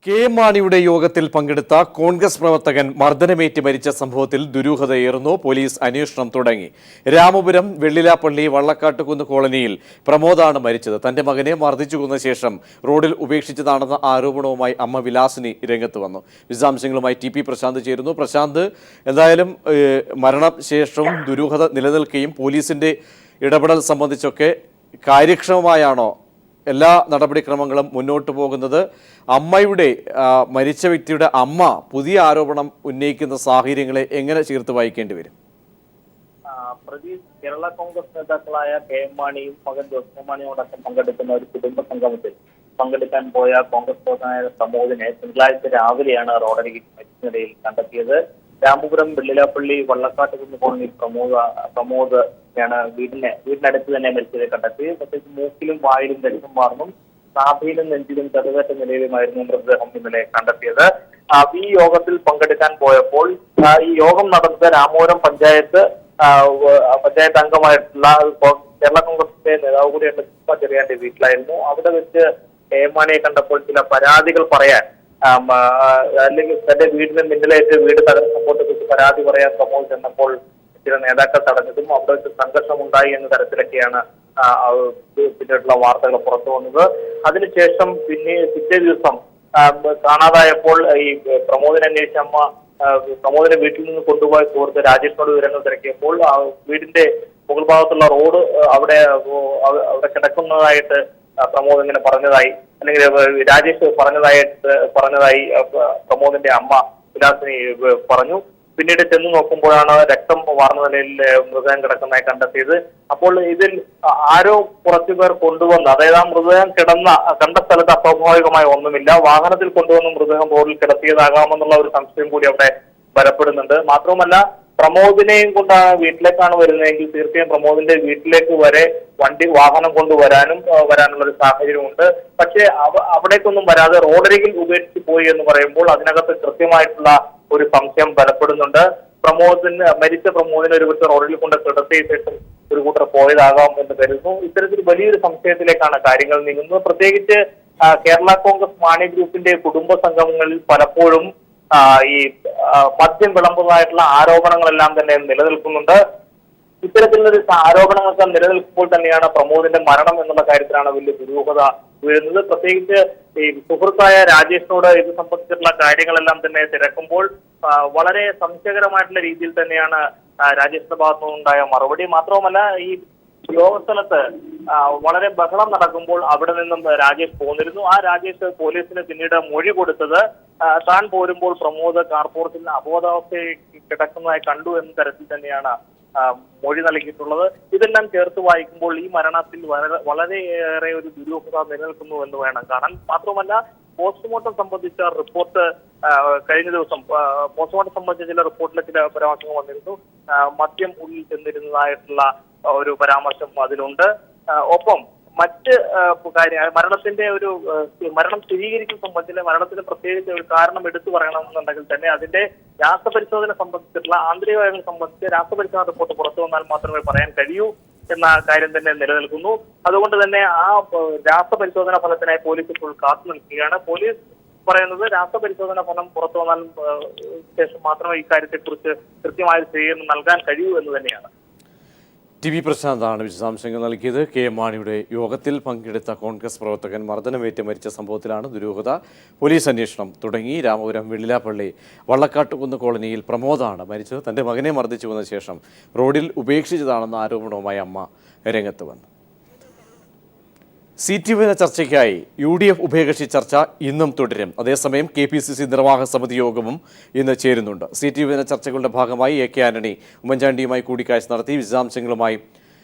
K മാണിയുടെ യോഗത്തിൽ പങ്കെടുത്ത കോൺഗ്രസ് പ്രവർത്തകൻ മർദ്ദനമേറ്റ് മരിച്ച സംഭവത്തിൽ ദുരൂഹതയേറുന്നു. പോലീസ് അന്വേഷണം തുടങ്ങി. രാമപുരം വെള്ളിലാപ്പള്ളി വള്ളക്കാട്ടുകുന്ന് കോളനിയിൽ പ്രമോദാണ് മരിച്ചത്. തന്റെ മകനെ മർദ്ദിച്ചു കൊന്ന ശേഷം റോഡിൽ ഉപേക്ഷിച്ചതാണെന്ന ആരോപണവുമായി അമ്മ വിലാസിനി രംഗത്ത് വന്നു. വിശദാംശങ്ങളുമായി ടി പി പ്രശാന്ത് ചേരുന്നു. പ്രശാന്ത്, എന്തായാലും മരണശേഷവും ദുരൂഹത നിലനിൽക്കുകയും പോലീസിന്റെ ഇടപെടൽ സംബന്ധിച്ചൊക്കെ കാര്യക്ഷമമായാണോ എല്ലാ നടപടിക്രമങ്ങളും മുന്നോട്ട് പോകുന്നത്? അമ്മയുടെ മരിച്ച വ്യക്തിയുടെ അമ്മ പുതിയ ആരോപണം ഉന്നയിക്കുന്ന സാഹചര്യങ്ങളെ എങ്ങനെ ചേർത്ത് വായിക്കേണ്ടി വരും? പ്രതി കേരള കോൺഗ്രസ് നേതാക്കളായ കെ എം മാണിയും മകൻ ജോസ് മാണിയോടൊപ്പം പങ്കെടുക്കുന്ന ഒരു കുടുംബ സംഗമത്തിൽ പങ്കെടുക്കാൻ പോയ കോൺഗ്രസ് പ്രവർത്തകനായ പ്രമോദിനെ തിങ്കളാഴ്ച രാവിലെയാണ് റോഡരികിൽ മരിച്ചനിലയിൽ കണ്ടെത്തിയത്. രാമപുരം വെള്ളിലാപ്പള്ളി വള്ളക്കാട്ടുകുന്ന് കോളനിയിൽ പ്രമോദ് വീടിനടുത്ത് തന്നെ മരിച്ചത് കണ്ടെത്തി. പ്രത്യേകിച്ച് മൂക്കിലും വായിലും രക്തം വാർന്നും നാഭിയിലും നെഞ്ചിലും തടവേറ്റ നിലയിലുമായിരുന്നു മൃതദേഹം ഇന്നലെ കണ്ടെത്തിയത്. ഈ യോഗത്തിൽ പങ്കെടുക്കാൻ പോയപ്പോൾ ഈ യോഗം നടന്നത് രാമപുരം പഞ്ചായത്ത് അംഗമായിട്ടുള്ള കേരള കോൺഗ്രസിന്റെ നേതാവ് കൂടിയായിട്ട് ചെറിയാന്റെ വീട്ടിലായിരുന്നു. അവിടെ വെച്ച് കെ എം മാണിയെ കണ്ടപ്പോൾ ചില പരാതികൾ പറയാൻ അല്ലെങ്കിൽ തന്റെ വീടിന് മിന്നലേറ്റ് വീട് തകർന്ന സംഭവത്തെക്കുറിച്ച് പരാതി പറയാൻ പ്രമോദ് ചെന്നപ്പോൾ ചില നേതാക്കൾ തടഞ്ഞതും അവിടെ വെച്ച് സംഘർഷമുണ്ടായി എന്ന തരത്തിലൊക്കെയാണ് പിന്നീടുള്ള വാർത്തകൾ പുറത്തു വന്നത്. അതിനുശേഷം പിറ്റേ ദിവസം കാണാതായപ്പോൾ ഈ പ്രമോദിനെ അന്വേഷിച്ച അമ്മ പ്രമോദിനെ വീട്ടിൽ നിന്ന് കൊണ്ടുപോയ സുഹൃത്ത് രാജേഷിനോട് വിവരങ്ങൾ തിരക്കിയപ്പോൾ വീടിന്റെ മുകൾ ഭാഗത്തുള്ള റോഡ് അവിടെ കിടക്കുന്നതായിട്ട് പ്രമോദ് ഇങ്ങനെ പറഞ്ഞതായി, അല്ലെങ്കിൽ രാജേഷ് പറഞ്ഞതായി പ്രമോദിന്റെ അമ്മ വിലാസിനി പറഞ്ഞു. പിന്നീട് ചെന്ന് നോക്കുമ്പോഴാണ് രക്തം വാർന്ന നിലയിൽ മൃതദേഹം കിടക്കുന്നതായി കണ്ടെത്തിയത്. അപ്പോൾ ഇതിൽ ആരോ കുറച്ചുപേർ കൊണ്ടുവന്ന്, അതായത് ആ മൃതദേഹം കണ്ട സ്ഥലത്ത് അസ്വാഭാവികമായ ഒന്നുമില്ല, വാഹനത്തിൽ കൊണ്ടുവന്ന് മൃതദേഹം റോഡിൽ കിടത്തിയതാകാമെന്നുള്ള ഒരു സംശയം കൂടി അവിടെ ബലപ്പെടുന്നുണ്ട്. മാത്രവുമല്ല, പ്രമോദിനെയും കൊണ്ടാണ് വീട്ടിലേക്കാണ് വരുന്നതെങ്കിൽ തീർച്ചയായും പ്രമോദിന്റെ വീട്ടിലേക്ക് വരെ വാഹനം വരാനുള്ള ഒരു സാഹചര്യമുണ്ട്. പക്ഷേ അവിടേക്കൊന്നും വരാതെ റോഡരികിൽ ഉപേക്ഷിച്ച് പോയി എന്ന് പറയുമ്പോൾ അതിനകത്ത് കൃത്യമായിട്ടുള്ള ഒരു സംശയം ബലപ്പെടുന്നുണ്ട്. മരിച്ച പ്രമോദിനെ ഒരുപക്ഷെ റോഡിൽ കൊണ്ട് കിടത്തിയ ശേഷം ഒരു കൂട്ടർ പോയതാകാം എന്ന് കരുതുന്നു. ഇത്തരത്തിൽ വലിയൊരു സംശയത്തിലേക്കാണ് കാര്യങ്ങൾ നീങ്ങുന്നത്. പ്രത്യേകിച്ച് കേരള കോൺഗ്രസ് മാണി ഗ്രൂപ്പിന്റെ കുടുംബ സംഗമങ്ങളിൽ പലപ്പോഴും ഈ മദ്യം വിളമ്പുന്നതായിട്ടുള്ള ആരോപണങ്ങളെല്ലാം തന്നെ നിലനിൽക്കുന്നുണ്ട്. ഇത്തരത്തിലുള്ള ആരോപണങ്ങളൊക്കെ നിലനിൽക്കുമ്പോൾ തന്നെയാണ് പ്രമോദിന്റെ മരണം എന്നുള്ള കാര്യത്തിലാണ് വലിയ ദുരൂഹത വീഴുന്നത്. പ്രത്യേകിച്ച് ഈ സുഹൃത്തായ രാജേഷിനോട് ഇത് സംബന്ധിച്ചിട്ടുള്ള കാര്യങ്ങളെല്ലാം തന്നെ തിരക്കുമ്പോൾ വളരെ സംശയകരമായിട്ടുള്ള രീതിയിൽ തന്നെയാണ് രാജേഷിന്റെ ഭാഗത്തു നിന്നുണ്ടായ മറുപടി. മാത്രവുമല്ല, ഈ യോഗസ്ഥലത്ത് വളരെ ബഹളം നടക്കുമ്പോൾ അവിടെ നിന്നും രാജേഷ് പോന്നിരുന്നു. ആ രാജേഷ് പോലീസിന് പിന്നീട് മൊഴി കൊടുത്തത് താൻ പോരുമ്പോൾ പ്രമോദ് കാർപോർട്ടിൽ അബോധാവസ്ഥയിൽ കിടക്കുന്നതായി കണ്ടു എന്ന തരത്തിൽ തന്നെയാണ് മൊഴി നൽകിയിട്ടുള്ളത്. ഇതെല്ലാം ചേർത്ത് വായിക്കുമ്പോൾ ഈ മരണത്തിൽ വളരെയേറെ ഒരു ദുരൂഹത നിലനിൽക്കുന്നു എന്ന് വേണം കാണാൻ. മാത്രമല്ല, പോസ്റ്റ്മോർട്ടം സംബന്ധിച്ച റിപ്പോർട്ട് കഴിഞ്ഞ ദിവസം പോസ്റ്റ്മോർട്ടം സംബന്ധിച്ച ചില റിപ്പോർട്ടിലെ ചില പരാമർശങ്ങൾ വന്നിരുന്നു. മദ്യം ഉള്ളിൽ ചെന്നിരുന്നതായിട്ടുള്ള ഒരു പരാമർശം അതിലുണ്ട്. ഒപ്പം മറ്റ് മരണത്തിന്റെ മരണം സ്ഥിരീകരിക്കുന്ന സംബന്ധിച്ച് മരണത്തിന് പ്രത്യേകിച്ച് ഒരു കാരണം എടുത്തു പറയണമെന്നുണ്ടെങ്കിൽ തന്നെ അതിന്റെ രാസപരിശോധന സംബന്ധിച്ചിട്ടുള്ള ആന്തരികമായി സംബന്ധിച്ച് രാസപരിശോധന റിപ്പോർട്ട് പുറത്തു വന്നാൽ മാത്രമേ പറയാൻ കഴിയൂ എന്ന കാര്യം തന്നെ നിലനിൽക്കുന്നു. അതുകൊണ്ട് തന്നെ ആ രാസപരിശോധന ഫലത്തിനായി പോലീസ് ഇപ്പോൾ കാത്തു നിൽക്കുകയാണ്. പോലീസ് പറയുന്നത് രാസപരിശോധന ഫലം പുറത്തു വന്നാൽ ശേഷം മാത്രമേ ഇക്കാര്യത്തെക്കുറിച്ച് കൃത്യമായ സ്ഥിരീകരണം നൽകാൻ കഴിയൂ എന്ന് തന്നെയാണ്. ടി വി പ്രശാന്താണ് വിശദാംശങ്ങൾ നൽകിയത്. കെ എം മാണിയുടെ യോഗത്തിൽ പങ്കെടുത്ത കോൺഗ്രസ് പ്രവർത്തകൻ മർദ്ദനമേറ്റ് മരിച്ച സംഭവത്തിലാണ് ദുരൂഹത. പോലീസ് അന്വേഷണം തുടങ്ങി. രാമപുരം വെള്ളിലാപ്പള്ളി വള്ളക്കാട്ടുകുന്ന് കോളനിയിൽ പ്രമോദാണ് മരിച്ചത്. തന്റെ മകനെ മർദ്ദിച്ചു വന്ന ശേഷം റോഡിൽ ഉപേക്ഷിച്ചതാണെന്ന ആരോപണവുമായി അമ്മ രംഗത്ത് വന്നു. സീറ്റ് വിഭജന ചർച്ചയ്ക്കായി UDF ഉഭയകക്ഷി ചർച്ച ഇന്നും തുടരും. അതേസമയം KPCC നിർവാഹക സമിതി യോഗവും ഇന്ന് ചേരുന്നുണ്ട്. സീറ്റ് വിഭജന ചർച്ചകളുടെ ഭാഗമായി AK ആന്റണി ഉമ്മൻചാണ്ടിയുമായി കൂടിക്കാഴ്ച നടത്തി. വിശദാംശങ്ങളുമായി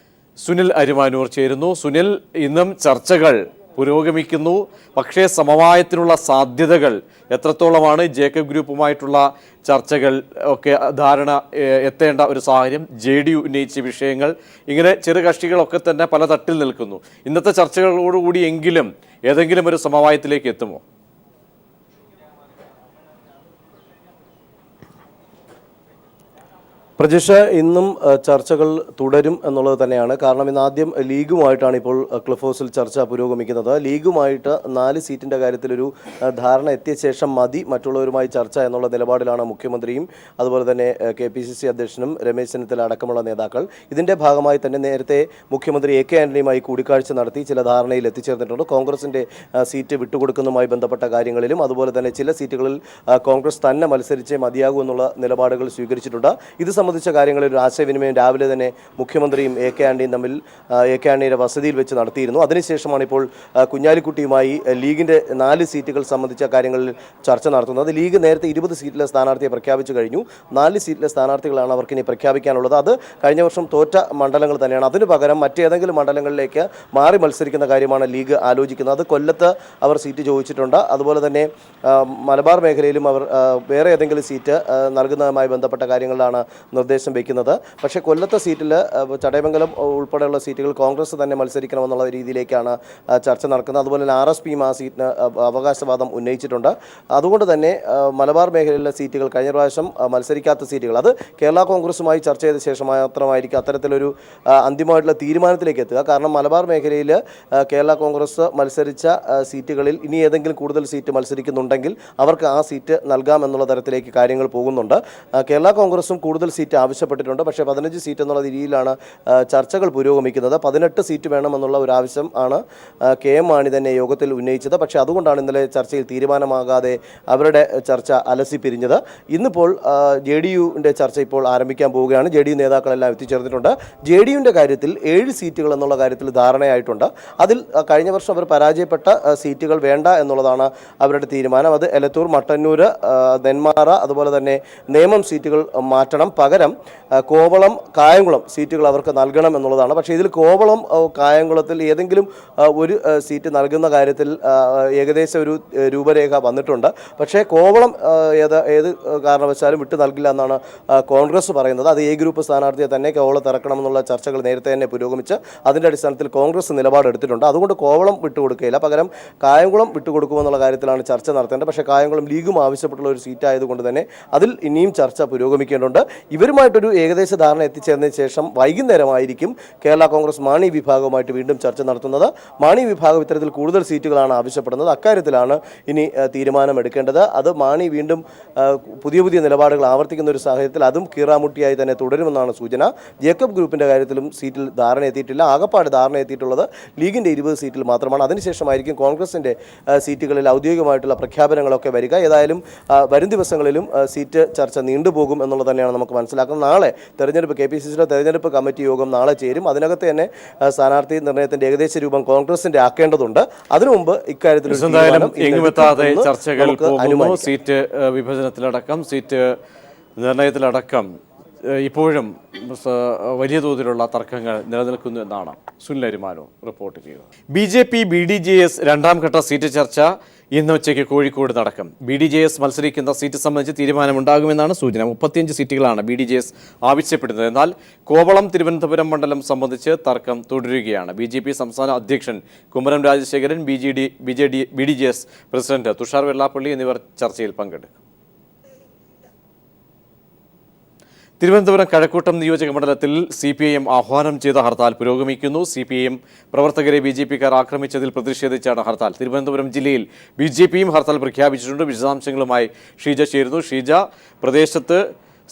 സുനിൽ അരുമാനൂർ ചേരുന്നു. സുനിൽ, ഇന്നും ചർച്ചകൾ പുരോഗമിക്കുന്നു. പക്ഷേ സമവായത്തിനുള്ള സാധ്യതകൾ എത്രത്തോളമാണ്? ജേക്കബ് ഗ്രൂപ്പുമായിട്ടുള്ള ചർച്ചകൾ ഒക്കെ ധാരണ എത്തേണ്ട ഒരു സാഹചര്യം, JDU ഉന്നയിച്ച വിഷയങ്ങൾ, ഇങ്ങനെ ചെറു കക്ഷികളൊക്കെ തന്നെ പല തട്ടിൽ നിൽക്കുന്നു. ഇന്നത്തെ ചർച്ചകളോടുകൂടി എങ്കിലും ഏതെങ്കിലും ഒരു സമവായത്തിലേക്ക് എത്തുമോ? പ്രജിഷ, ഇന്നും ചർച്ചകൾ തുടരും എന്നുള്ളത് തന്നെയാണ്. കാരണം ഇന്നാദ്യം ലീഗുമായിട്ടാണ് ഇപ്പോൾ ക്ലിഫ് ഹൗസിൽ ചർച്ച പുരോഗമിക്കുന്നത്. ലീഗുമായിട്ട് 4 സീറ്റിൻ്റെ കാര്യത്തിലൊരു ധാരണ എത്തിയ ശേഷം മതി മറ്റുള്ളവരുമായി ചർച്ച എന്നുള്ള നിലപാടിലാണ് മുഖ്യമന്ത്രിയും അതുപോലെ തന്നെ KPCC അധ്യക്ഷനും രമേശ് ചെന്നിത്തല അടക്കമുള്ള നേതാക്കൾ. ഇതിൻ്റെ ഭാഗമായി തന്നെ നേരത്തെ മുഖ്യമന്ത്രി AK ആന്റണിയുമായി കൂടിക്കാഴ്ച നടത്തി ചില ധാരണയിൽ എത്തിച്ചേർന്നിട്ടുണ്ട്. കോൺഗ്രസിൻ്റെ സീറ്റ് വിട്ടുകൊടുക്കുന്നതുമായി ബന്ധപ്പെട്ട കാര്യങ്ങളിലും അതുപോലെ തന്നെ ചില സീറ്റുകളിൽ കോൺഗ്രസ് തന്നെ മത്സരിച്ചേ മതിയാകൂ എന്നുള്ള നിലപാടുകൾ സ്വീകരിച്ചിട്ടുണ്ട്. ഇത് സംബന്ധിച്ച കാര്യങ്ങളിൽ ഒരു ആശയവിനിമയം രാവിലെ തന്നെ മുഖ്യമന്ത്രിയും AK ആന്റണിയും തമ്മിൽ AK ആന്റണിയുടെ വസതിയിൽ വെച്ച് നടത്തിയിരുന്നു. അതിനുശേഷമാണ് ഇപ്പോൾ കുഞ്ഞാലിക്കുട്ടിയുമായി ലീഗിൻ്റെ 4 സീറ്റുകൾ സംബന്ധിച്ച കാര്യങ്ങളിൽ ചർച്ച നടത്തുന്നത്. ലീഗ് നേരത്തെ 20 സീറ്റിലെ സ്ഥാനാർത്ഥിയെ പ്രഖ്യാപിച്ചു കഴിഞ്ഞു. 4 സീറ്റിലെ സ്ഥാനാർത്ഥികളാണ് അവർക്കിനി പ്രഖ്യാപിക്കാനുള്ളത്. അത് കഴിഞ്ഞ വർഷം തോറ്റ മണ്ഡലങ്ങൾ തന്നെയാണ്. അതിനു പകരം മറ്റേതെങ്കിലും മണ്ഡലങ്ങളിലേക്ക് മാറി മത്സരിക്കുന്ന കാര്യമാണ് ലീഗ് ആലോചിക്കുന്നത്. അത് കൊല്ലത്ത് അവർ സീറ്റ് ചോദിച്ചിട്ടുണ്ട്. അതുപോലെ തന്നെ മലബാർ മേഖലയിലും അവർ വേറെ ഏതെങ്കിലും സീറ്റ് നൽകുന്നതുമായി ബന്ധപ്പെട്ട കാര്യങ്ങളിലാണ് നിർദ്ദേശം വയ്ക്കുന്നത്. പക്ഷേ കൊല്ലത്തെ സീറ്റിൽ ചടയമംഗലം ഉൾപ്പെടെയുള്ള സീറ്റുകൾ കോൺഗ്രസ് തന്നെ മത്സരിക്കണമെന്നുള്ള രീതിയിലേക്കാണ് ചർച്ച നടക്കുന്നത്. അതുപോലെ തന്നെ RSPയും ആ സീറ്റിന് അവകാശവാദം ഉന്നയിച്ചിട്ടുണ്ട്. അതുകൊണ്ട് തന്നെ മലബാർ മേഖലയിലെ സീറ്റുകൾ കഴിഞ്ഞ പ്രാവശ്യം മത്സരിക്കാത്ത സീറ്റുകൾ അത് കേരള കോൺഗ്രസുമായി ചർച്ച ചെയ്ത ശേഷം മാത്രമായിരിക്കും അത്തരത്തിലൊരു അന്തിമമായിട്ടുള്ള തീരുമാനത്തിലേക്ക് എത്തുക. കാരണം മലബാർ മേഖലയിൽ കേരള കോൺഗ്രസ് മത്സരിച്ച സീറ്റുകളിൽ ഇനി ഏതെങ്കിലും കൂടുതൽ സീറ്റ് മത്സരിക്കുന്നുണ്ടെങ്കിൽ അവർക്ക് ആ സീറ്റ് നൽകാമെന്നുള്ള തരത്തിലേക്ക് കാര്യങ്ങൾ പോകുന്നുണ്ട്. കേരള കോൺഗ്രസും കൂടുതൽ സീറ്റ് ആവശ്യപ്പെട്ടിട്ടുണ്ട്. പക്ഷേ 15 സീറ്റ് എന്നുള്ള രീതിയിലാണ് ചർച്ചകൾ പുരോഗമിക്കുന്നത്. 18 സീറ്റ് വേണമെന്നുള്ള ഒരു ആവശ്യം ആണ് KM മാണി തന്നെ യോഗത്തിൽ ഉന്നയിച്ചത്. പക്ഷേ അതുകൊണ്ടാണ് ഇന്നലെ ചർച്ചയിൽ തീരുമാനമാകാതെ അവരുടെ ചർച്ച അലസി പിരിഞ്ഞത്. ഇന്നിപ്പോൾ JDUവിൻ്റെ ചർച്ച ഇപ്പോൾ ആരംഭിക്കാൻ പോവുകയാണ്. JDU നേതാക്കളെല്ലാം എത്തിച്ചേർന്നിട്ടുണ്ട്. JDUവിൻ്റെ കാര്യത്തിൽ 7 സീറ്റുകൾ എന്നുള്ള കാര്യത്തിൽ ധാരണയായിട്ടുണ്ട്. അതിൽ കഴിഞ്ഞ വർഷം അവർ പരാജയപ്പെട്ട സീറ്റുകൾ വേണ്ട എന്നുള്ളതാണ് അവരുടെ തീരുമാനം. അത് എലത്തൂർ, മട്ടന്നൂർ, നെന്മാറ അതുപോലെ തന്നെ നേമം സീറ്റുകൾ മാറ്റണം. പകരം കോവളം, കായംകുളം സീറ്റുകൾ അവർക്ക് നൽകണം എന്നുള്ളതാണ്. പക്ഷേ ഇതിൽ കോവളം, കായംകുളത്തിൽ ഏതെങ്കിലും ഒരു സീറ്റ് നൽകുന്ന കാര്യത്തിൽ ഏകദേശം ഒരു രൂപരേഖ വന്നിട്ടുണ്ട്. പക്ഷേ കോവളം ഏത് കാരണവശാലും വിട്ടു നൽകില്ല എന്നാണ് കോൺഗ്രസ് പറയുന്നത്. അത് A ഗ്രൂപ്പ് സ്ഥാനാർത്ഥിയെ തന്നെ കോവളത്ത് ഇറക്കണമെന്നുള്ള ചർച്ചകൾ നേരത്തെ തന്നെ പുരോഗമിച്ച് അതിൻ്റെ അടിസ്ഥാനത്തിൽ കോൺഗ്രസ് നിലപാടെടുത്തിട്ടുണ്ട്. അതുകൊണ്ട് കോവളം വിട്ടുകൊടുക്കുകയില്ല, പകരം കായംകുളം വിട്ടുകൊടുക്കുമെന്നുള്ള കാര്യത്തിലാണ് ചർച്ച നടത്തേണ്ടത്. പക്ഷേ കായംകുളം ലീഗും ആവശ്യപ്പെട്ടുള്ള ഒരു സീറ്റ് ആയതുകൊണ്ട് തന്നെ അതിൽ ഇനിയും ചർച്ച പുരോഗമിക്കേണ്ടതുണ്ട്. ഇവരുമായിട്ടൊരു ഏകദേശ ധാരണ എത്തിച്ചേർന്നതിന് ശേഷം വൈകുന്നേരമായിരിക്കും കേരള കോൺഗ്രസ് മാണി വിഭാഗവുമായിട്ട് വീണ്ടും ചർച്ച നടത്തുന്നത്. മാണി വിഭാഗം ഇത്തരത്തിൽ കൂടുതൽ സീറ്റുകളാണ് ആവശ്യപ്പെടുന്നത്. അക്കാര്യത്തിലാണ് ഇനി തീരുമാനമെടുക്കേണ്ടത്. അത് മാണി വീണ്ടും പുതിയ നിലപാടുകൾ ആവർത്തിക്കുന്ന ഒരു സാഹചര്യത്തിൽ അതും കീറാമുട്ടിയായി തന്നെ തുടരുമെന്നാണ് സൂചന. ജേക്കബ് ഗ്രൂപ്പിൻ്റെ കാര്യത്തിലും സീറ്റിൽ ധാരണ എത്തിയിട്ടില്ല. ആകപ്പാട് ധാരണ എത്തിയിട്ടുള്ളത് ലീഗിൻ്റെ 20 സീറ്റിൽ മാത്രമാണ്. അതിനുശേഷമായിരിക്കും കോൺഗ്രസിൻ്റെ സീറ്റുകളിൽ ഔദ്യോഗികമായിട്ടുള്ള പ്രഖ്യാപനങ്ങളൊക്കെ വരിക. ഏതായാലും വരും ദിവസങ്ങളിലും സീറ്റ് ചർച്ച നീണ്ടുപോകും എന്നുള്ളത് തന്നെയാണ് നമുക്ക് മനസ്സിലാക്കുന്നത്. നാളെ തെരഞ്ഞെടുപ്പ് KPCCയുടെ തെരഞ്ഞെടുപ്പ് കമ്മിറ്റി യോഗം നാളെ ചേരും. അതിനകത്ത് തന്നെ സ്ഥാനാർത്ഥി നിർണയത്തിൻ്റെ ഏകദേശ രൂപം കോൺഗ്രസിൻ്റെ ആക്കേണ്ടതുണ്ട്. അതിനു മുമ്പ് ഇക്കാര്യത്തിൽ ചർച്ചകൾ പോകുന്നു. സീറ്റ് വിഭജനത്തിലടക്കം സീറ്റ് നിർണയത്തിലടക്കം ഇപ്പോഴും വലിയ തോതിലുള്ള തർക്കങ്ങൾ നിലനിൽക്കുന്നു എന്നാണ് സുനിൽ അരിമാനോ റിപ്പോർട്ട് ചെയ്യുന്നത്. BJP BDJS രണ്ടാം ഘട്ട സീറ്റ് ചർച്ച ഇന്ന് ഉച്ചയ്ക്ക് കോഴിക്കോട് നടക്കും. BDJS മത്സരിക്കുന്ന സീറ്റ് സംബന്ധിച്ച് തീരുമാനമുണ്ടാകുമെന്നാണ് സൂചന. 35 സീറ്റുകളാണ് BDJS ആവശ്യപ്പെടുന്നത്. എന്നാൽ കോവളം, തിരുവനന്തപുരം മണ്ഡലം സംബന്ധിച്ച് തർക്കം തുടരുകയാണ്. BJP സംസ്ഥാന അധ്യക്ഷൻ കുമ്മനം രാജശേഖരൻ, BDJS പ്രസിഡന്റ് തുഷാർ വെള്ളാപ്പള്ളി എന്നിവർ ചർച്ചയിൽ പങ്കെടുക്കും. തിരുവനന്തപുരം കഴക്കൂട്ടം നിയോജക മണ്ഡലത്തിൽ CPIM ആഹ്വാനം ചെയ്ത ഹർത്താൽ പുരോഗമിക്കുന്നു. CPIM പ്രവർത്തകരെ BJPക്കാർ ആക്രമിച്ചതിൽ പ്രതിഷേധിച്ചാണ് ഹർത്താൽ. തിരുവനന്തപുരം ജില്ലയിൽ BJPയും ഹർത്താൽ പ്രഖ്യാപിച്ചിട്ടുണ്ട്. വിശദാംശങ്ങളുമായി ഷീജ ചേരുന്നു. ഷീജ, പ്രദേശത്ത്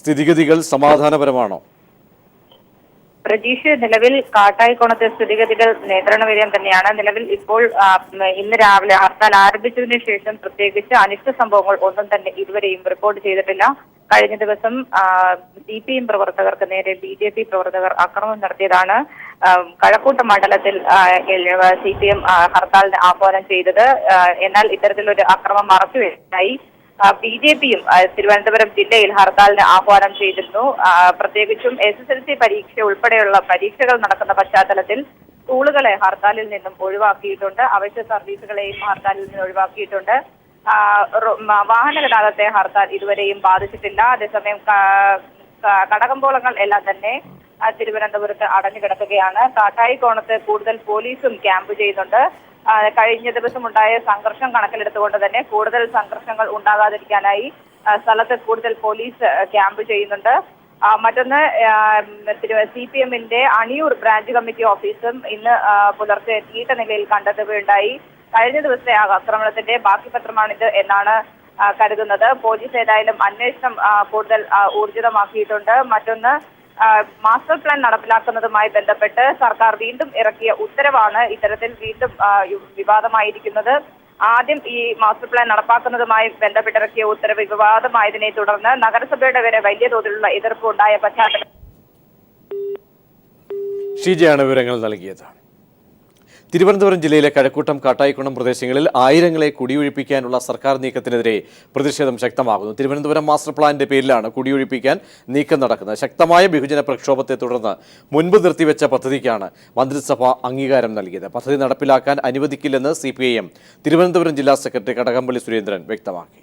സ്ഥിതിഗതികൾ സമാധാനപരമാണോ? പ്രജീഷ്, നിലവിൽ കാട്ടായിക്കോണത്തെ സ്ഥിതിഗതികൾ നിയന്ത്രണ വിധേയം തന്നെയാണ്. നിലവിൽ ഇപ്പോൾ ഇന്ന് രാവിലെ ഹർത്താൽ ആരംഭിച്ചതിനു ശേഷം പ്രത്യേകിച്ച് അനിഷ്ട സംഭവങ്ങൾ ഒന്നും തന്നെ ഇതുവരെയും റിപ്പോർട്ട് ചെയ്തിട്ടില്ല. കഴിഞ്ഞ ദിവസം CPIM പ്രവർത്തകർക്ക് നേരെ BJP പ്രവർത്തകർ ആക്രമണം നടത്തിയതാണ് കഴക്കൂട്ടം മണ്ഡലത്തിൽ CPIM ഹർത്താലിന് ആഹ്വാനം ചെയ്തത്. എന്നാൽ ഇത്തരത്തിലൊരു അക്രമം മറച്ചുവെച്ചായി BJPയും തിരുവനന്തപുരം ജില്ലയിൽ ഹർത്താലിന് ആഹ്വാനം ചെയ്തിരുന്നു. പ്രത്യേകിച്ചും SSLC പരീക്ഷ ഉൾപ്പെടെയുള്ള പരീക്ഷകൾ നടക്കുന്ന പശ്ചാത്തലത്തിൽ സ്കൂളുകളെ ഹർത്താലിൽ നിന്നും ഒഴിവാക്കിയിട്ടുണ്ട്. അവശ്യ സർവീസുകളെയും ഹർത്താലിൽ നിന്ന് ഒഴിവാക്കിയിട്ടുണ്ട്. വാഹന ഗതാഗതത്തെ ഹർത്താൽ ഇതുവരെയും ബാധിച്ചിട്ടില്ല. അതേസമയം കടകമ്പോളങ്ങൾ എല്ലാം തന്നെ തിരുവനന്തപുരത്ത് അടഞ്ഞു കിടക്കുകയാണ്. കാട്ടായിക്കോണത്ത് കൂടുതൽ പോലീസും ക്യാമ്പ് ചെയ്യുന്നുണ്ട്. കഴിഞ്ഞ ദിവസം ഉണ്ടായ സംഘർഷം കണക്കിലെടുത്തുകൊണ്ട് തന്നെ കൂടുതൽ സംഘർഷങ്ങൾ ഉണ്ടാകാതിരിക്കാനായി സ്ഥലത്ത് കൂടുതൽ പോലീസ് ക്യാമ്പ് ചെയ്യുന്നുണ്ട്. മറ്റൊന്ന് CPM-ന്റെ അണിയൂർ ബ്രാഞ്ച് കമ്മിറ്റി ഓഫീസും ഇന്ന് പുലർച്ചെ തീട്ട നിലയിൽ കണ്ടെത്തുകയുണ്ടായി. കഴിഞ്ഞ ദിവസത്തെ ആക്രമണത്തിന്റെ ബാക്കി പത്രമാണിത് എന്നാണ് കരുതുന്നത്. പോലീസ് ഏതായാലും അന്വേഷണം കൂടുതൽ ഊർജിതമാക്കിയിട്ടുണ്ട്. മറ്റൊന്ന് മാസ്റ്റർ പ്ലാൻ നടപ്പിലാക്കുന്നതുമായി ബന്ധപ്പെട്ട് സർക്കാർ വീണ്ടും ഇറക്കിയ ഉത്തരവാണ് ഇത്തരത്തിൽ വീണ്ടും വിവാദമായിരിക്കുന്നത്. ആദ്യം ഈ മാസ്റ്റർ പ്ലാൻ നടപ്പാക്കുന്നതുമായി ബന്ധപ്പെട്ടിറക്കിയ ഉത്തരവ് വിവാദമായതിനെ തുടർന്ന് നഗരസഭയുടെ വരെ വലിയ തോതിലുള്ള എതിർപ്പ് ഉണ്ടായ പശ്ചാത്തലം ഷീജയാണ് വിവരങ്ങൾ നൽകിയത്. തിരുവനന്തപുരം ജില്ലയിലെ കഴക്കൂട്ടം, കാട്ടായിക്കുളം പ്രദേശങ്ങളിൽ ആയിരങ്ങളെ കുടിയൊഴിപ്പിക്കാനുള്ള സർക്കാർ നീക്കത്തിനെതിരെ പ്രതിഷേധം ശക്തമാകുന്നു. തിരുവനന്തപുരം മാസ്റ്റർ പ്ലാനിന്റെ പേരിലാണ് കുടിയൊഴിപ്പിക്കാൻ നീക്കം നടക്കുന്നത്. ശക്തമായ ബഹുജന പ്രക്ഷോഭത്തെ തുടർന്ന് മുൻപ് നിർത്തിവെച്ച പദ്ധതിക്കാണ് മന്ത്രിസഭ അംഗീകാരം നൽകിയത്. പദ്ധതി നടപ്പിലാക്കാൻ അനുവദിക്കില്ലെന്ന് CPIM തിരുവനന്തപുരം ജില്ലാ സെക്രട്ടറി കടകംപള്ളി സുരേന്ദ്രൻ വ്യക്തമാക്കി.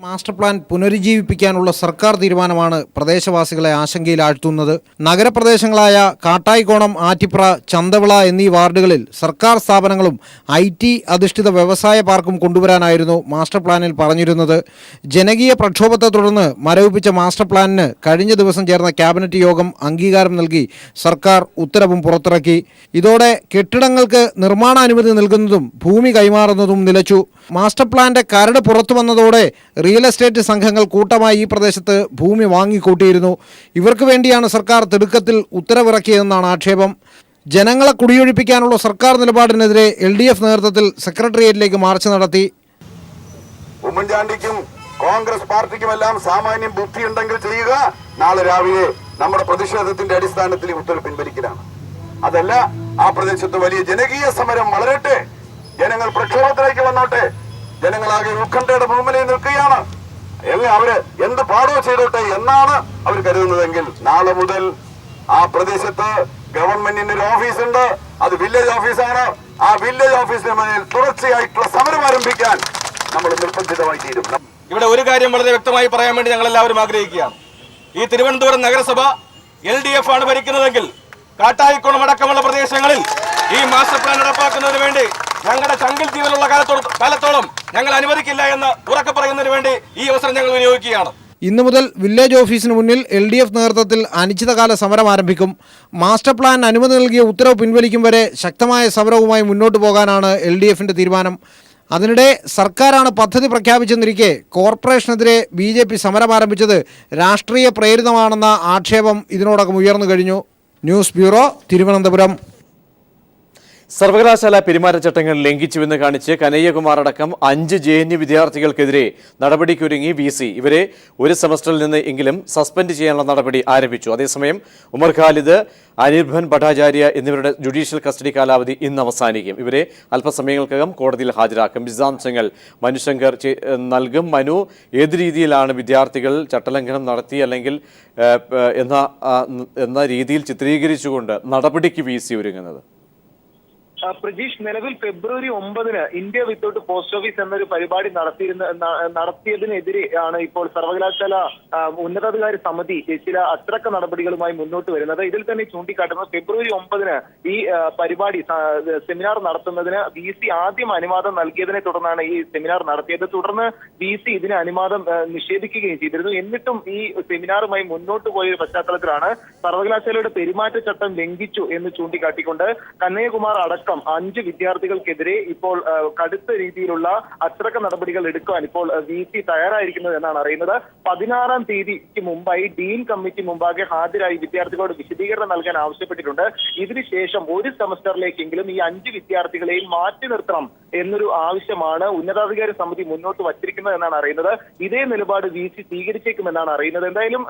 മാസ്റ്റർ പ്ലാൻ പുനരുജ്ജീവിപ്പിക്കാനുള്ള സർക്കാർ തീരുമാനമാണ് പ്രദേശവാസികളെ ആശങ്കയിലാഴ്ത്തുന്നത്. നഗരപ്രദേശങ്ങളായ കാട്ടായിക്കോണം, ആറ്റിപ്ര, ചന്തവിള എന്നീ വാർഡുകളിൽ സർക്കാർ സ്ഥാപനങ്ങളും IT അധിഷ്ഠിത വ്യവസായ പാർക്കും കൊണ്ടുവരാനായിരുന്നു മാസ്റ്റർ പ്ലാനിൽ പറഞ്ഞിരുന്നത്. ജനകീയ പ്രക്ഷോഭത്തെ തുടർന്ന് മരവിപ്പിച്ച മാസ്റ്റർ പ്ലാനിന് കഴിഞ്ഞ ദിവസം ചേർന്ന ക്യാബിനറ്റ് യോഗം അംഗീകാരം നൽകി സർക്കാർ ഉത്തരവും പുറത്തിറക്കി. ഇതോടെ കെട്ടിടങ്ങൾക്ക് നിർമ്മാണാനുമതി നൽകുന്നതും ഭൂമി കൈമാറുന്നതും നിലച്ചു. മാസ്റ്റർ പ്ലാന്റെ കരട് പുറത്തു വന്നതോടെ റിയൽ എസ്റ്റേറ്റ് സംഘങ്ങൾ കൂട്ടമായി ഈ പ്രദേശത്ത് ഭൂമി വാങ്ങിക്കൂട്ടിയിരുന്നു. ഇവർക്ക് വേണ്ടിയാണ് സർക്കാർ തിടുക്കത്തിൽ ഉത്തരവിറക്കിയതെന്നാണ് ആക്ഷേപം. ജനങ്ങളെ കുടിയൊഴിപ്പിക്കാനുള്ള സർക്കാർ നിലപാടിനെതിരെ LDF നേതൃത്വത്തിൽ സെക്രട്ടേറിയറ്റിലേക്ക് മാർച്ച് നടത്തി. ഉമ്മൻചാണ്ടിക്കും കോൺഗ്രസ് പാർട്ടിക്കുമെല്ലാം സാമാന്യം ബുദ്ധിയുണ്ടെങ്കിൽ ചെയ്യുക. നാളെ രാവിലെ നമ്മുടെ പ്രതിഷേധത്തിന്റെ അടിസ്ഥാനത്തിൽ ഉത്തരവ് പിൻവലിക്കലാണ്. അതല്ല, ആ പ്രദേശത്ത് വലിയ ജനകീയ സമരം വളരട്ടെ, ജനങ്ങൾ പ്രക്ഷോഭത്തിലേക്ക് വന്നോട്ടെ, ജനങ്ങളാകെ ഉത്കണ്ഠയുടെ മുമ്പിൽ നിൽക്കുകയാണ്, അവര് എന്ത് പാടോ ചെയ്തോട്ടെ എന്നാണ് അവർ കരുതുന്നതെങ്കിൽ നാളെ മുതൽ ആ പ്രദേശത്ത് ഗവൺമെന്റിന്റെ ഒരു ഓഫീസുണ്ട്, അത് വില്ലേജ് ഓഫീസാണ്. ആ വില്ലേജ് ഓഫീസിന് മുന്നിൽ തുടർച്ചയായിട്ടുള്ള സമരം ആരംഭിക്കാൻ നമ്മൾ നിർബന്ധിതമായി തീരും. ഇവിടെ ഒരു കാര്യം വളരെ വ്യക്തമായി പറയാൻ വേണ്ടി ഞങ്ങൾ എല്ലാവരും ആഗ്രഹിക്കുകയാണ്. ഈ തിരുവനന്തപുരം നഗരസഭ LDF ആണ് ഭരിക്കുന്നതെങ്കിൽ കാട്ടായിക്കുളം അടക്കമുള്ള പ്രദേശങ്ങളിൽ ഈ മാസ്റ്റർ പ്ലാൻ നടപ്പാക്കുന്നതിന് വേണ്ടി ഞങ്ങളുടെ ചങ്കിൽ ജീവനുള്ള കാലത്തോളം ഞങ്ങൾ അനുവദിക്കില്ല എന്ന് ഉറക്കെ പറയുന്നതിന് വേണ്ടി ഈ അവസരം ഞങ്ങൾ വിനിയോഗിക്കുകയാണ്. ഇന്നു മുതൽ വില്ലേജ് ഓഫീസിന് മുന്നിൽ LDF നേതൃത്വത്തിൽ അനിശ്ചിതകാല സമരം ആരംഭിക്കും. മാസ്റ്റർ പ്ലാൻ അനുമതി നൽകിയ ഉത്തരവ് പിൻവലിക്കും വരെ ശക്തമായ സമരവുമായി മുന്നോട്ട് പോകാനാണ് LDFന്റെ തീരുമാനം. അതിനിടെ സർക്കാരാണ് പദ്ധതി പ്രഖ്യാപിച്ചെന്നിരിക്കെ കോർപ്പറേഷനെതിരെ BJP സമരം ആരംഭിച്ചത് രാഷ്ട്രീയ പ്രേരിതമാണെന്ന ആക്ഷേപം ഇതിനോടകം ഉയർന്നു കഴിഞ്ഞു. News bureau, Thiruvananthapuram. സർവകലാശാല പെരുമാറ്റച്ചട്ടങ്ങൾ ലംഘിച്ചുവെന്ന് കാണിച്ച് കനയ്യകുമാർ അടക്കം 5 JNU വിദ്യാർത്ഥികൾക്കെതിരെ നടപടിക്കൊരുങ്ങി VC. ഇവരെ ഒരു സെമസ്റ്ററിൽ നിന്ന് എങ്കിലും സസ്പെൻഡ് ചെയ്യാനുള്ള നടപടി ആരംഭിച്ചു. അതേസമയം ഉമർ ഖാലിദ്, അനിർഭൻ ഭട്ടാചാര്യ എന്നിവരുടെ ജുഡീഷ്യൽ കസ്റ്റഡി കാലാവധി ഇന്ന് അവസാനിക്കും. ഇവരെ അല്പസമയങ്ങൾക്കകം കോടതിയിൽ ഹാജരാക്കും. വിശദാംശങ്ങൾ മനുശങ്കർ നൽകും. മനു, ഏത് രീതിയിലാണ് വിദ്യാർത്ഥികൾ ചട്ടലംഘനം നടത്തി അല്ലെങ്കിൽ എന്ന രീതിയിൽ ചിത്രീകരിച്ചുകൊണ്ട് നടപടിക്ക് VC ഒരുങ്ങുന്നത്? പ്രജീഷ്, നിലവിൽ ഫെബ്രുവരി 9-ന് ഇന്ത്യ വിത്തൗട്ട് പോസ്റ്റ് ഓഫീസ് എന്നൊരു പരിപാടി നടത്തിയതിനെതിരെ ആണ് ഇപ്പോൾ സർവകലാശാല ഉന്നതാധികാരി സമിതി ചില അച്ചടക്ക നടപടികളുമായി മുന്നോട്ട് വരുന്നത്. ഇതിൽ തന്നെ ചൂണ്ടിക്കാട്ടുന്നത് ഫെബ്രുവരി 9-ന് ഈ പരിപാടി സെമിനാർ നടത്തുന്നതിന് VC ആദ്യം അനുവാദം നൽകിയതിനെ തുടർന്നാണ് ഈ സെമിനാർ നടത്തിയത്. തുടർന്ന് VC ഇതിന് അനുവാദം നിഷേധിക്കുകയും ചെയ്തിരുന്നു. എന്നിട്ടും ഈ സെമിനാറുമായി മുന്നോട്ട് പോയ പശ്ചാത്തലത്തിലാണ് സർവകലാശാലയുടെ പെരുമാറ്റച്ചട്ടം ലംഘിച്ചു എന്ന് ചൂണ്ടിക്കാട്ടിക്കൊണ്ട് കനയ്യകുമാർ അടക്കം 5 വിദ്യാർത്ഥികൾക്കെതിരെ ഇപ്പോൾ കടുത്ത രീതിയിലുള്ള അച്ചടക്ക നടപടികൾ എടുക്കാൻ ഇപ്പോൾ VC തയ്യാറായിരിക്കുന്നത് എന്നാണ് അറിയുന്നത്. 16-ാം തീയതിക്ക് മുമ്പായി ഡീൻ കമ്മിറ്റി മുമ്പാകെ ഹാജരായി വിദ്യാർത്ഥികളോട് വിശദീകരണം നൽകാൻ ആവശ്യപ്പെട്ടിട്ടുണ്ട്. ഇതിനുശേഷം ഒരു സെമസ്റ്ററിലേക്കെങ്കിലും ഈ 5 വിദ്യാർത്ഥികളെയും മാറ്റി നിർത്തണം എന്നൊരു ആവശ്യമാണ് ഉന്നതാധികാരി സമിതി മുന്നോട്ട് വച്ചിരിക്കുന്നത് എന്നാണ് അറിയുന്നത്. ഇതേ നിലപാട് VC സ്വീകരിച്ചേക്കുമെന്നാണ് അറിയുന്നത്. എന്തായാലും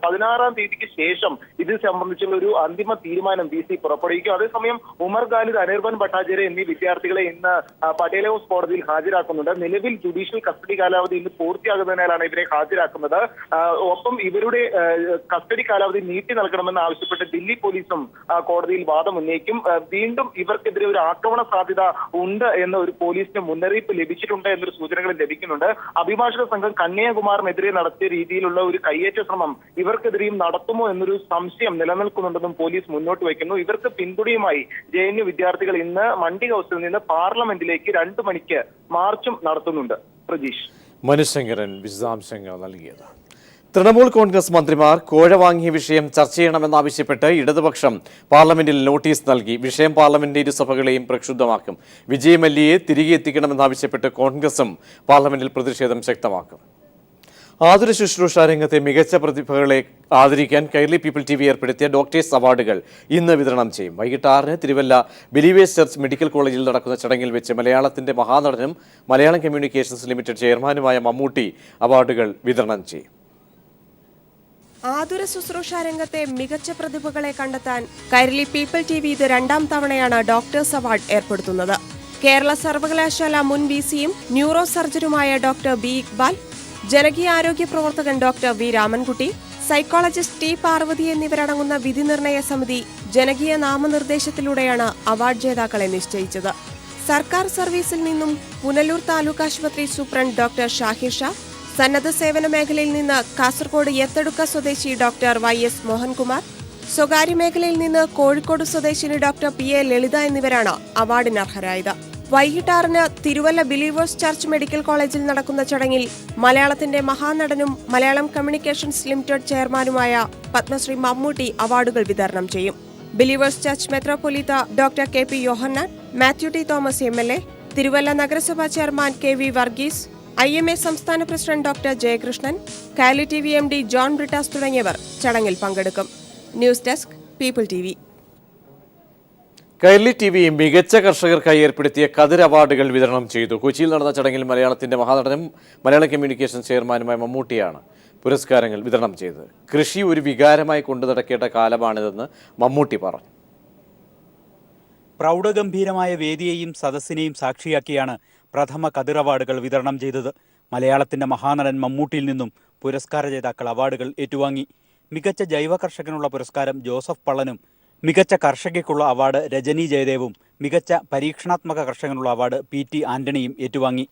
16-ാം തീയതിക്ക് ശേഷം ഇത് സംബന്ധിച്ചുള്ള ഒരു അന്തിമ തീരുമാനം VC പുറപ്പെടുവിക്കും. അതേസമയം ഉമർ ഖാലിദ്, അനിർഭൻ ഭട്ടാചാര്യ എന്നീ വിദ്യാർത്ഥികളെ ഇന്ന് പട്ടേൽ ഹൗസ് കോടതിയിൽ ഹാജരാക്കുന്നുണ്ട്. നിലവിൽ ജുഡീഷ്യൽ കസ്റ്റഡി കാലാവധി ഇന്ന് പൂർത്തിയാകുന്നതിനാലാണ് ഇവരെ ഹാജരാക്കുന്നത്. ഒപ്പം ഇവരുടെ കസ്റ്റഡി കാലാവധി നീട്ടി നൽകണമെന്ന് ആവശ്യപ്പെട്ട് ദില്ലി പോലീസും കോടതിയിൽ വാദം ഉന്നയിക്കും. വീണ്ടും ഇവർക്കെതിരെ ഒരു ആക്രമണ സാധ്യത ഉണ്ട് എന്ന ഒരു പോലീസിന് മുന്നറിയിപ്പ് ലഭിച്ചിട്ടുണ്ട് എന്നൊരു സൂചനകൾ ലഭിക്കുന്നുണ്ട്. അഭിഭാഷക സംഘം കനയ്യകുമാറിനെതിരെ നടത്തിയ രീതിയിലുള്ള ഒരു കയ്യേറ്റ ശ്രമം ഇവർക്കെതിരെയും നടത്തുമോ എന്നൊരു സംശയം നിലനിൽക്കുന്നുണ്ടെന്നും പോലീസ് മുന്നോട്ട് വയ്ക്കുന്നു. ഇവർക്ക് പിന്തുണയുമായി JNU വിദ്യാർത്ഥികൾ ഇന്ന് മണ്ഡി ഹൗസിൽ നിന്ന് പാർലമെന്റിലേക്ക് 2 മണിക്ക് മാർച്ചും നടത്തുന്നുണ്ട്. പ്രജീഷ്, മനുശങ്കരൻ വിശദാംശങ്ങൾ നൽകിയത്. തൃണമൂൽ കോൺഗ്രസ് മന്ത്രിമാർ കോഴ വാങ്ങിയ വിഷയം ചർച്ച ചെയ്യണമെന്നാവശ്യപ്പെട്ട് ഇടതുപക്ഷം പാർലമെന്റിൽ നോട്ടീസ് നൽകി. വിഷയം പാർലമെന്റ് ഇരുസഭകളെയും പ്രക്ഷുബ്ധമാക്കും. വിജയ് മല്യയെ തിരികെ എത്തിക്കണമെന്നാവശ്യപ്പെട്ട് കോൺഗ്രസും പാർലമെന്റിൽ പ്രതിഷേധം ശക്തമാക്കും. ആതുര ശുശ്രൂഷ രംഗത്തെ മികച്ച പ്രതിഭകളെ ആദരിക്കാൻ കൈരളി പീപ്പിൾ TV ഏർപ്പെടുത്തിയ ഡോക്ടേഴ്സ് അവാർഡുകൾ ഇന്ന് വിതരണം ചെയ്യും. വൈകിട്ട് 6-ന് തിരുവല്ല ബിലീവേഴ്സ് ചർച്ച് മെഡിക്കൽ കോളേജിൽ നടക്കുന്ന ചടങ്ങിൽ വെച്ച് മലയാളത്തിന്റെ മഹാനടനും മലയാളം കമ്മ്യൂണിക്കേഷൻസ് ലിമിറ്റഡ് ചെയർമാനുമായ മമ്മൂട്ടി അവാർഡുകൾ വിതരണം ചെയ്യും. ആതുര ശുശ്രൂഷ രംഗത്തെ മികച്ച പ്രതിഭകളെ കണ്ടെത്താൻ കൈരളി പീപ്പിൾ TV ഇത് 2ാം തവണയാണ് ഡോക്ടേഴ്സ് അവാർഡ് ഏർപ്പെടുത്തുന്നത്. കേരള സർവകലാശാല മുൻ VC-യും ന്യൂറോ സർജനുമായ ഡോക്ടർ B. ഇക്ബാൽ, ജനകീയ ആരോഗ്യ പ്രവർത്തകൻ doctor V. Ramankutty, psychologist T. Parvathi എന്നിവരടങ്ങുന്ന വിധി നിർണയ സമിതി ജനകീയ നാമനിർദ്ദേശത്തിലൂടെയാണ് അവാർഡ് ജേതാക്കളെ നിശ്ചയിച്ചത്. സർക്കാർ സർവീസിൽ നിന്നും പുനലൂർ താലൂക്ക് ആശുപത്രി സൂപ്രണ്ട് ഡോക്ടർ ഷാഹിർ ഷാ, സന്നദ്ധ സേവന മേഖലയിൽ നിന്ന് കാസർഗോഡ് യത്തടുക്ക സ്വദേശി ഡോക്ടർ YS മോഹൻകുമാർ, സ്വകാര്യ മേഖലയിൽ നിന്ന് കോഴിക്കോട് സ്വദേശിനി ഡോക്ടർ PA ലളിത എന്നിവരാണ് അവാർഡിന് അർഹരായത്. വൈകിട്ട് 6-ന് തിരുവല്ല ബിലീവേഴ്സ് ചർച്ച് മെഡിക്കൽ കോളേജിൽ നടക്കുന്ന ചടങ്ങിൽ മലയാളത്തിന്റെ മഹാനടനും മലയാളം കമ്മ്യൂണിക്കേഷൻസ് ലിമിറ്റഡ് ചെയർമാനുമായ പത്മശ്രീ മമ്മൂട്ടി അവാർഡുകൾ വിതരണം ചെയ്യും. ബിലീവേഴ്സ് ചർച്ച് മെത്രോപൊലീത്ത doctor KP Yohannan, Mathew T. Thomas MLA, Thiruvalla നഗരസഭാ ചെയർമാൻ KV വർഗീസ്, IMA സംസ്ഥാന president doctor Jayakrishnan, Kairali TV MD John Brittas തുടങ്ങിയവർ ചടങ്ങിൽ പങ്കെടുക്കും. News desk people TV. Kairali TV മികച്ച കർഷകർക്കായി ഏർപ്പെടുത്തിയ കതിർ അവാർഡുകൾ വിതരണം ചെയ്തു. കൊച്ചിയിൽ നടന്ന ചടങ്ങിൽ മലയാളത്തിന്റെ മഹാനടനും മലയാളം കമ്മ്യൂണിക്കേഷൻ ചെയർമാനുമായ മമ്മൂട്ടിയാണ് പുരസ്കാരങ്ങൾ വിതരണം ചെയ്തത്. കൃഷി ഒരു വികാരമായി കൊണ്ടു നടക്കേണ്ട കാലമാണിതെന്ന് മമ്മൂട്ടി പറഞ്ഞു. പ്രൗഢഗംഭീരമായ വേദിയെയും സദസ്സിനെയും സാക്ഷിയാക്കിയാണ് പ്രഥമ കതിർ അവാർഡുകൾ വിതരണം ചെയ്തത്. മലയാളത്തിന്റെ മഹാനടൻ മമ്മൂട്ടിയിൽ നിന്നും പുരസ്കാര ജേതാക്കൾ അവാർഡുകൾ ഏറ്റുവാങ്ങി. മികച്ച ജൈവ കർഷകനുള്ള പുരസ്കാരം ജോസഫ് പള്ളനും, മികച്ച കർഷകയ്ക്കുള്ള അവാർഡ് രജനി ജയദേവും, മികച്ച പരീക്ഷണാത്മക കർഷകനുള്ള അവാർഡ് PT ആന്റണിയും ഏറ്റുവാങ്ങി.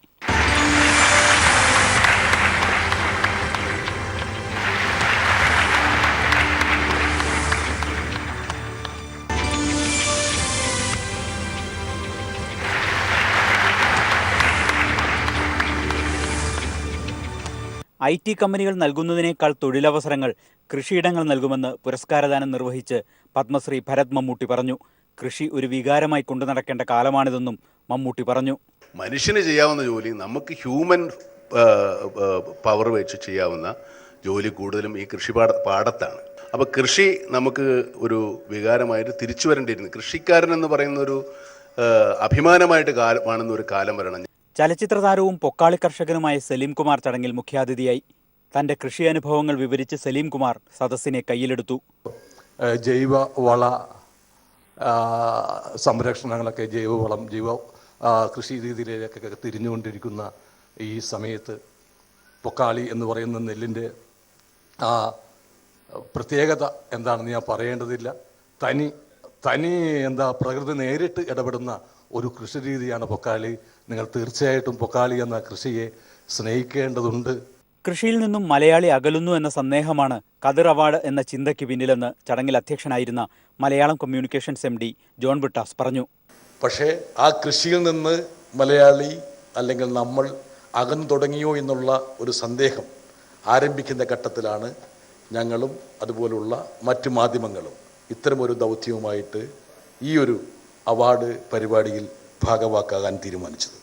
IT കമ്പനികൾ നൽകുന്നതിനേക്കാൾ തൊഴിലവസരങ്ങൾ കൃഷിയിടങ്ങൾ നൽകുമെന്ന് പുരസ്കാരദാനം നിർവഹിച്ച് പത്മശ്രീ ഭരത് മമ്മൂട്ടി പറഞ്ഞു. കൃഷി ഒരു വികാരമായി കൊണ്ടു നടക്കേണ്ട കാലമാണിതെന്നും മമ്മൂട്ടി പറഞ്ഞു. മനുഷ്യന് ചെയ്യാവുന്ന ജോലി നമുക്ക് ഹ്യൂമൻ പവർ വെച്ച് ചെയ്യാവുന്ന ജോലി കൂടുതലും ഈ കൃഷി പാടത്താണ്. അപ്പോൾ കൃഷി നമുക്ക് ഒരു വികാരമായിട്ട് തിരിച്ചു വരേണ്ടിയിരുന്നു. കൃഷിക്കാരൻ എന്ന് പറയുന്ന ഒരു അഭിമാനമായിട്ട് കാണുന്ന ഒരു കാലം വരണം. ചലച്ചിത്ര താരവും പൊക്കാളി കർഷകനുമായ സലീം കുമാർ ചടങ്ങിൽ മുഖ്യാതിഥിയായി. തന്റെ കൃഷി അനുഭവങ്ങൾ വിവരിച്ച് സലീം കുമാർ സദസ്സിനെ കയ്യിലെടുത്തു. ജൈവ വള സംരക്ഷണങ്ങളൊക്കെ ജൈവ കൃഷി രീതിയിലേക്കൊക്കെ തിരിഞ്ഞുകൊണ്ടിരിക്കുന്ന ഈ സമയത്ത് പൊക്കാളി എന്ന് പറയുന്ന നെല്ലിൻ്റെ പ്രത്യേകത എന്താണെന്ന് ഞാൻ പറയേണ്ടതില്ല. തനി പ്രകൃതി നേരിട്ട് ഇടപെടുന്ന ഒരു കൃഷി രീതിയാണ് പൊക്കാളി. നിങ്ങൾ തീർച്ചയായിട്ടും പൊക്കാളി എന്ന കൃഷിയെ സ്നേഹിക്കേണ്ടതുണ്ട്. കൃഷിയിൽ നിന്നും മലയാളി അകലുന്നു എന്ന സന്ദേഹമാണ് കതിർ അവാർഡ് എന്ന ചിന്തയ്ക്ക് പിന്നിലെന്ന് ചടങ്ങിൽ അധ്യക്ഷനായിരുന്ന മലയാളം കമ്മ്യൂണിക്കേഷൻസ് MD ജോൺ ബ്രിട്ടാസ് പറഞ്ഞു. പക്ഷേ ആ കൃഷിയിൽ നിന്ന് മലയാളി അല്ലെങ്കിൽ നമ്മൾ അകന്നു തുടങ്ങിയോ എന്നുള്ള ഒരു സന്ദേഹം ആരംഭിക്കുന്ന ഘട്ടത്തിലാണ് ഞങ്ങളും അതുപോലുള്ള മറ്റു മാധ്യമങ്ങളും ഇത്തരമൊരു ദൗത്യവുമായിട്ട് ഈ ഒരു അവാർഡ് പരിപാടിയിൽ ഭാഗവാക്കാകാൻ തീരുമാനിച്ചത്.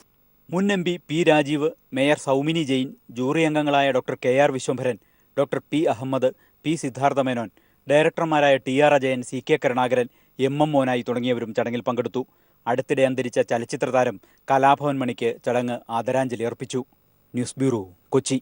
മുൻ MP P. Rajeev, mayor Soumini Jain, jury അംഗങ്ങളായ doctor KR Viswambharan, doctor P. Ahammed, P. Siddhartha Menon, ഡയറക്ടർമാരായ TR Ajayan, CK Karunakaran, MM Monayi തുടങ്ങിയവരും ചടങ്ങിൽ പങ്കെടുത്തു. അടുത്തിടെ അന്തരിച്ച ചലച്ചിത്ര താരം കലാഭവൻ മണിക്ക് ചടങ്ങ് ആദരാഞ്ജലി അർപ്പിച്ചു. News bureau, Kochi.